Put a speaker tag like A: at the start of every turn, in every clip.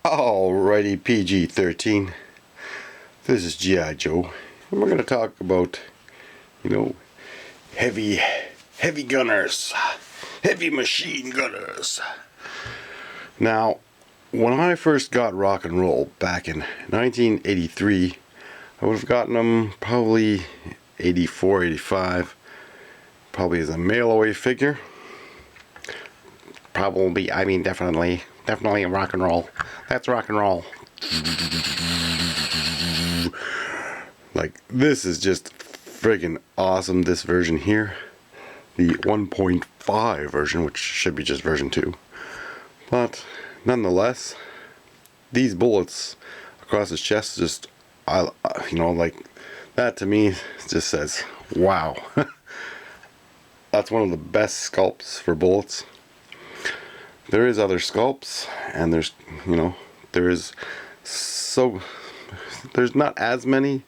A: Alrighty, PG-13. This is G.I. Joe. And we're going to talk about, heavy gunners. Heavy machine gunners. Now, when I first got rock and roll back in 1983, I would have gotten them probably 84, 85. Probably as a mail-away figure. Probably, definitely rock and roll. That's rock and roll. Like, this is just friggin' awesome, this version here. The 1.5 version, which should be just version 2. But, nonetheless, these bullets across his chest just, like, that to me just says, wow. That's one of the best sculpts for bullets. There is other sculpts, and there's not as many,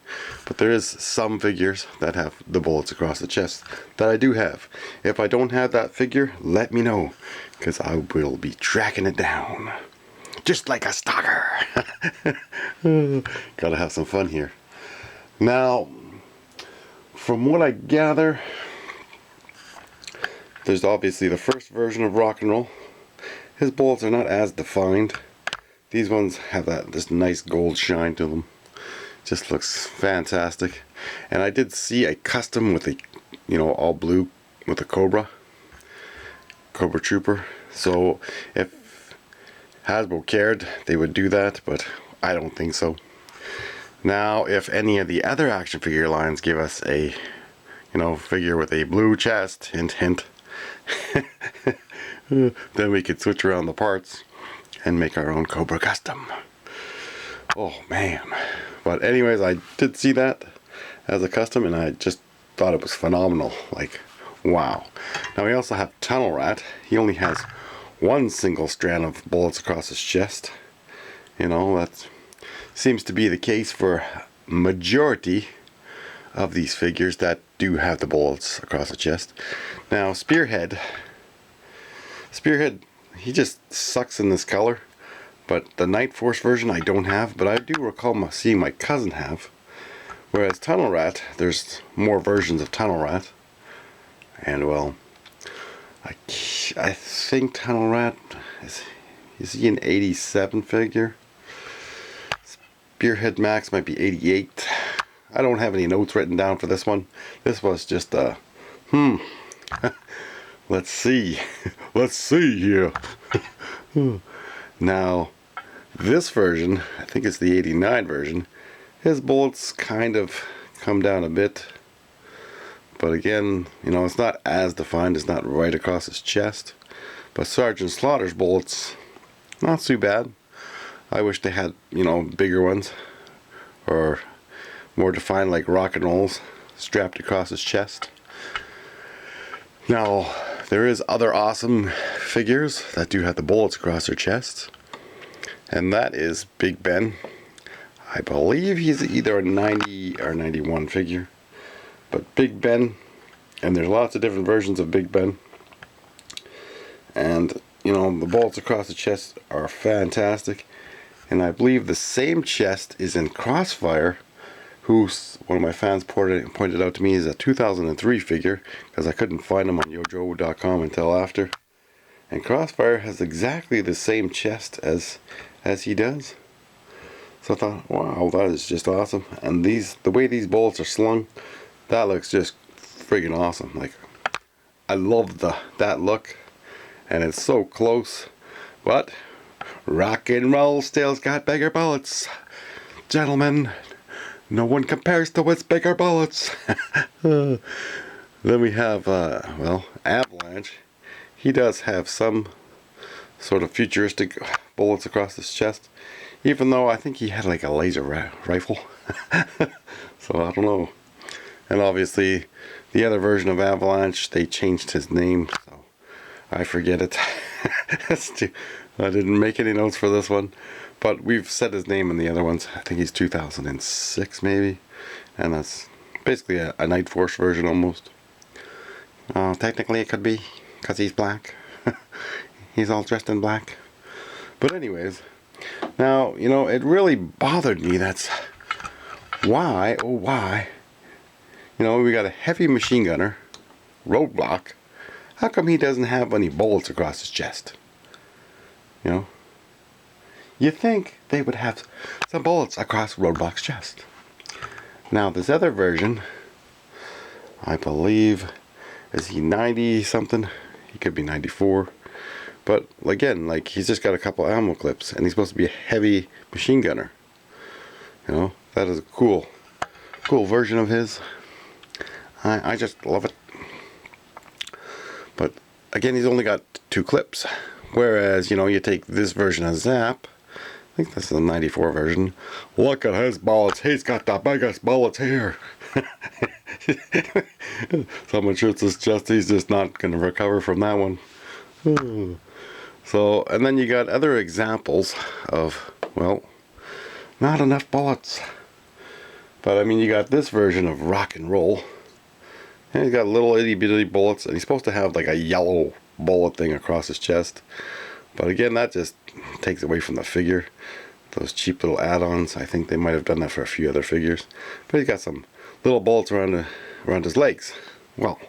A: but there is some figures that have the bullets across the chest that I do have. If I don't have that figure, let me know, because I will be tracking it down. Just like a stalker. Gotta have some fun here. Now, from what I gather, there's obviously the first version of rock and roll. His bullets are not as defined. These ones have this nice gold shine to them. Just looks fantastic. And I did see a custom with a, all blue with a Cobra Trooper. So if Hasbro cared, they would do that, but I don't think so. Now, if any of the other action figure lines give us a, figure with a blue chest, hint, hint, then we could switch around the parts and make our own Cobra custom. Oh man. But anyways, I did see that as a custom, and I just thought it was phenomenal. Like, wow. Now we also have Tunnel Rat. He only has one single strand of bullets across his chest. That seems to be the case for majority of these figures that do have the bullets across the chest. Now Spearhead, he just sucks in this color, but the Night Force version I don't have, but I do recall seeing my cousin have. Whereas Tunnel Rat, there's more versions of Tunnel Rat, and well, I think Tunnel Rat is he an 87 figure? Spearhead Max might be 88. I don't have any notes written down for this one. This was just a let's see here. Now, this version, I think it's the 89 version, his bullets kind of come down a bit. But again, it's not as defined, it's not right across his chest. But Sergeant Slaughter's bullets, not too bad. I wish they had, bigger ones, or more defined like rock and rolls strapped across his chest. Now, there is other awesome figures that do have the bullets across their chests, and that is Big Ben. I believe he's either a 90 or 91 figure, but Big Ben, and there's lots of different versions of Big Ben, and the bullets across the chest are fantastic. And I believe the same chest is in Crossfire, who one of my fans pointed out to me is a 2003 figure, because I couldn't find him on yojo.com until after. And Crossfire has exactly the same chest as he does. So I thought, wow, that is just awesome. And the way these bullets are slung, that looks just friggin' awesome. Like, I love that look, and it's so close. But rock and roll still's got bigger bullets, gentlemen. No one compares to its bigger bullets. Then we have, Avalanche. He does have some sort of futuristic bullets across his chest, even though I think he had like a laser rifle. So I don't know. And obviously, the other version of Avalanche, they changed his name, so I forget it. I didn't make any notes for this one. But we've said his name in the other ones. I think he's 2006 maybe. And that's basically a Night Force version almost. Technically it could be, because he's black. He's all dressed in black. But anyways, Now, you know, it really bothered me. That's why, oh why, you know, we got a heavy machine gunner, Roadblock. How come he doesn't have any bullets across his chest? You know? You think they would have some bullets across Roadblock's chest. Now, this other version, I believe, is he 90 something? He could be 94. But again, like, he's just got a couple ammo clips, and he's supposed to be a heavy machine gunner. You know, that is a cool version of his. I just love it. But again, he's only got 2 clips. Whereas, you know, you take this version of Zap, I think this is the 94 version. Look at his bullets. He's got the biggest bullets here. Someone shoots his chest, he's just not going to recover from that one. So, and then you got other examples of, well, not enough bullets. But I mean, you got this version of Rock and Roll. And he's got little itty bitty bullets, and he's supposed to have like a yellow bullet thing across his chest. But again, that just takes away from the figure. Those cheap little add-ons, I think they might have done that for a few other figures. But he's got some little bullets around his legs. Well,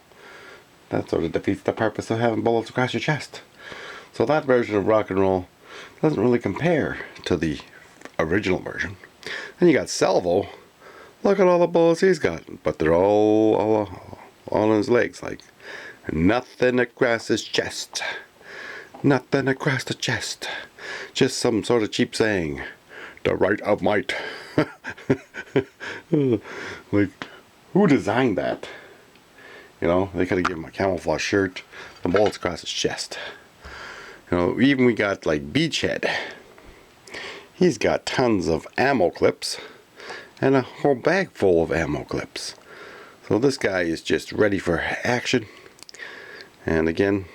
A: that sort of defeats the purpose of having bullets across your chest. So that version of Rock and Roll doesn't really compare to the original version. Then you got Salvo. Look at all the bullets he's got, but they're all on his legs, like nothing across his chest. Nothing across the chest. Just some sort of cheap saying. The right of might. Like, who designed that? You know, they could have given him a camouflage shirt, the bullets across his chest. You know, even we got like Beachhead. He's got tons of ammo clips and a whole bag full of ammo clips. So this guy is just ready for action. And again,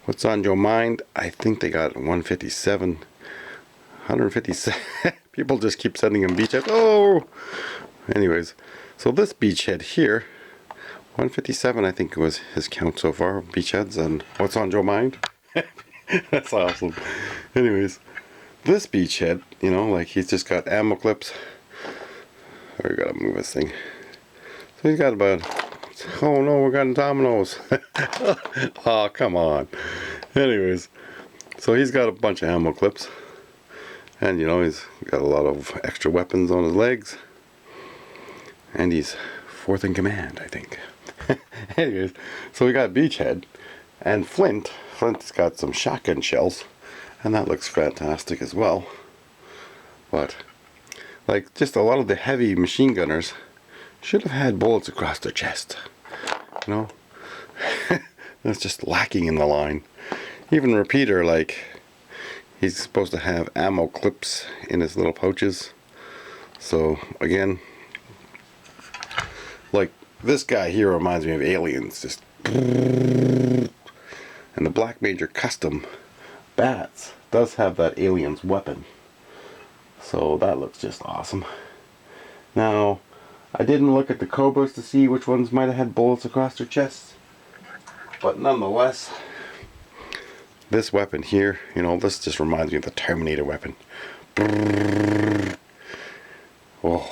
A: what's on your mind? I think they got 157. 157. People just keep sending him Beachhead. Oh! Anyways, so this Beachhead here, 157 I think was his count so far, Beachheads, and what's on your mind? That's awesome. Anyways, this Beachhead, you know, like he's just got ammo clips. I gotta move this thing. So he's got about, oh no, we're getting dominoes. Oh, come on. Anyways, so he's got a bunch of ammo clips. And you know, he's got a lot of extra weapons on his legs. And he's 4th in command, I think. Anyways, so we got Beachhead and Flint. Flint's got some shotgun shells. And that looks fantastic as well. But, like, just a lot of the heavy machine gunners should have had bullets across their chest. You know? That's just lacking in the line. Even Repeater, like, he's supposed to have ammo clips in his little pouches. So, again, like, this guy here reminds me of Aliens. Just. And the Black Major Custom Bats does have that Aliens weapon. So that looks just awesome. Now, I didn't look at the Cobras to see which ones might have had bullets across their chests. But nonetheless, this weapon here, you know, this just reminds me of the Terminator weapon. Oh.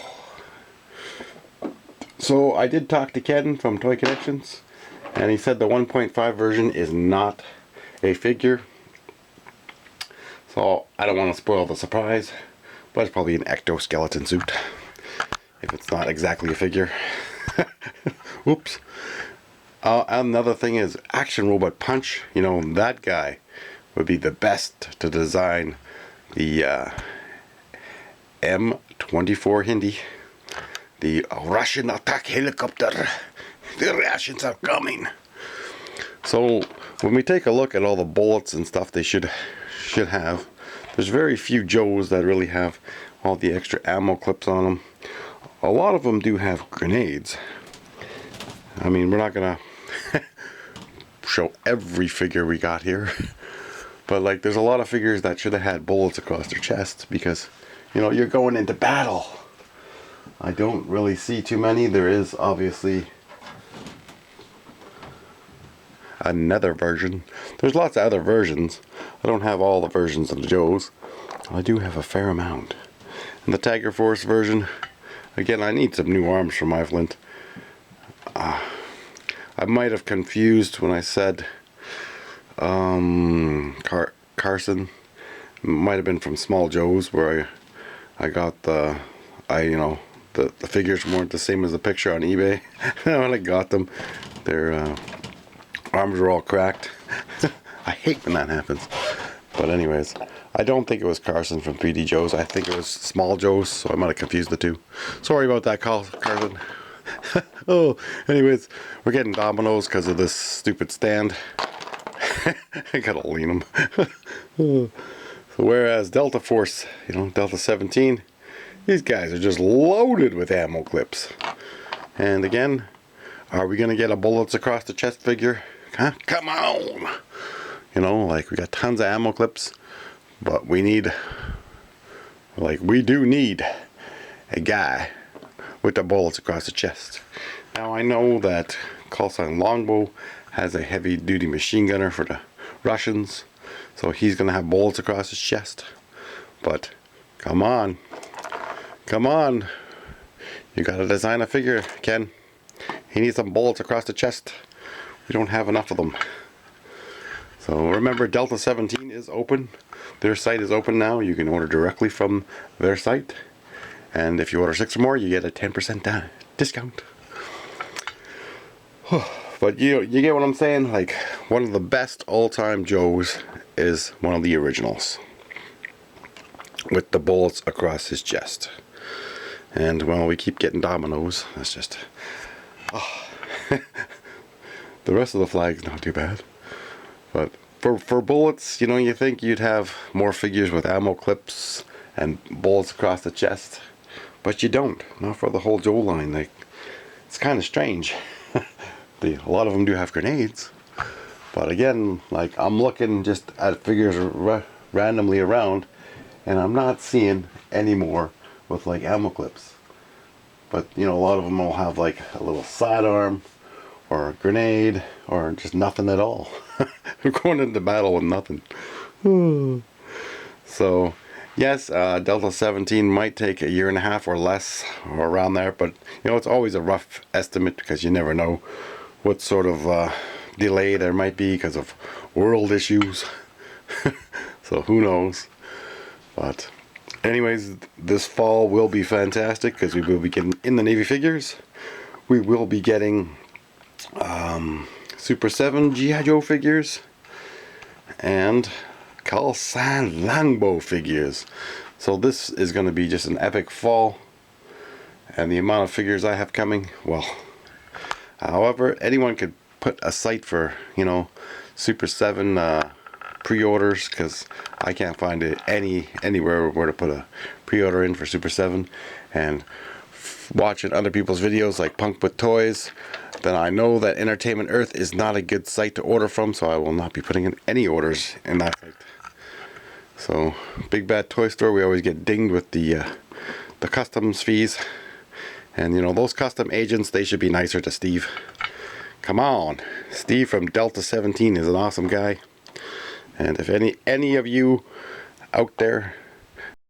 A: So I did talk to Ken from Toy Connections, and he said the 1.5 version is not a figure. So I don't want to spoil the surprise, but it's probably an ectoskeleton suit. If it's not exactly a figure. Oops. Another thing is Action Robot Punch. You know, that guy would be the best to design the M24 Hindi. The Russian attack helicopter. The Russians are coming. So when we take a look at all the bullets and stuff they should have, there's very few Joes that really have all the extra ammo clips on them. A lot of them do have grenades. I mean, we're not gonna show every figure we got here, but like there's a lot of figures that should have had bullets across their chests because, you know, you're going into battle. I don't really see too many. There is obviously another version. There's lots of other versions. I don't have all the versions of the Joes. I do have a fair amount. And the Tiger Force version, again, I need some new arms for my Flint. I might have confused when I said Carson. Might have been from Small Joe's where I got the figures weren't the same as the picture on eBay. When I got them, their arms were all cracked. I hate when that happens. But anyways, I don't think it was Carson from 3D Joe's. I think it was Small Joe's, so I might have confused the two. Sorry about that, Carson. Oh, anyways, we're getting dominoes because of this stupid stand. I gotta lean them. So whereas Delta Force, Delta 17, these guys are just loaded with ammo clips. And again, are we gonna get a bullets across the chest figure? Huh? Come on! Like we got tons of ammo clips, but we do need a guy with the bullets across the chest. Now I know that call sign Longbow has a heavy duty machine gunner for the Russians, so he's gonna have bullets across his chest. But come on, you gotta design a figure, Ken. He needs some bullets across the chest. We don't have enough of them. So remember, Delta 17 is open. Their site is open now. You can order directly from their site. And if you order 6 or more, you get a 10% discount. But you get what I'm saying? Like, one of the best all-time Joes is one of the originals, with the bullets across his chest. And, well, we keep getting dominoes. That's just... The rest of the flag's not too bad. But for bullets, you think you'd have more figures with ammo clips and bullets across the chest. But you don't. Not for the whole Joe line. Like, it's kind of strange. A lot of them do have grenades. But again, like, I'm looking just at figures randomly around, and I'm not seeing any more with like ammo clips. But a lot of them will have like a little sidearm or a grenade or just nothing at all. We're going into battle with nothing. So yes, Delta 17 might take a year and a half or less, or around there, but it's always a rough estimate because you never know what sort of delay there might be because of world issues. So who knows. But anyways, this fall will be fantastic because we will be getting in the Navy figures. We will be getting Super 7 G.I.Joe figures and call sign Longbow figures. So this is going to be just an epic fall, and the amount of figures I have coming, well, however, anyone could put a site for Super 7 pre-orders, because I can't find it anywhere where to put a pre-order in for Super 7. And watching other people's videos like Punk with Toys, then I know that Entertainment Earth is not a good site to order from, so I will not be putting in any orders in that site. So Big Bad Toy Store, we always get dinged with the customs fees, and those custom agents, they should be nicer to Steve. Come on, Steve from Delta 17 is an awesome guy, and if any of you out there